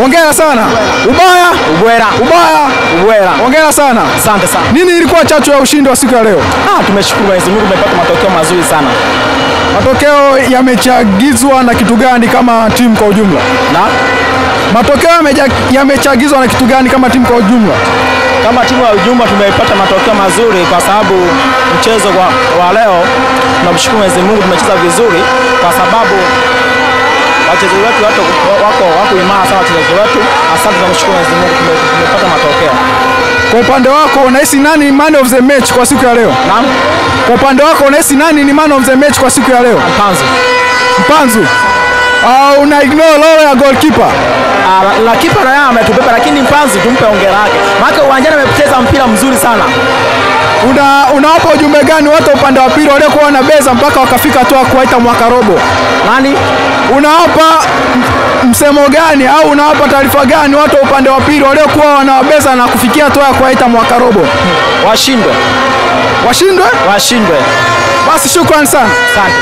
Hongera sana. Ubaya? Ubwera. Hongera sana. Asante sana. Nini ilikuwa chachu ya ushindi wa siku ya leo? Tumeshukuru Mwenyezi Mungu, tumepata matokeo mazuri sana. Matokeo yamechagizwa na kitu gani kama timu kwa ujumla? Matokeo yamechagizwa na kitu gani kama timu kwa ujumla? Kama timu ya ujumla tumepata matokeo mazuri kwa sababu mchezo wa leo tunamshukuru Mwenyezi Mungu, tumecheza vizuri kwa sababu wachezaji wetu wako imara sana wachezaji wetu. Asante, tunamshukuru Mwenyezi Mungu, tumepata matokeo. Kwa upande wako unahisi nani man of the match kwa siku ya leo? Naam. Kwa upande wako unahisi nani ni man of the match kwa siku ya leo? Mpanzu. Una ignore lolo ya goalkeeper. La kipa na yeye ametubeba, lakini Mpanzu tumpe hongera yake. Maana uwanjani amecheza mpira mzuri sana. Unawapa ujumbe gani watu upande wa pili waliokuwa wanabeza mpaka wakafika hatua kuwaita mwaka robo? Nani? Unawapa msemo gani au unawapa taarifa gani watu upande wa pili waliokuwa wanawabeza na kufikia hatua ya kuwaita mwaka robo? Washindwe. Basi shukrani sana. Asante.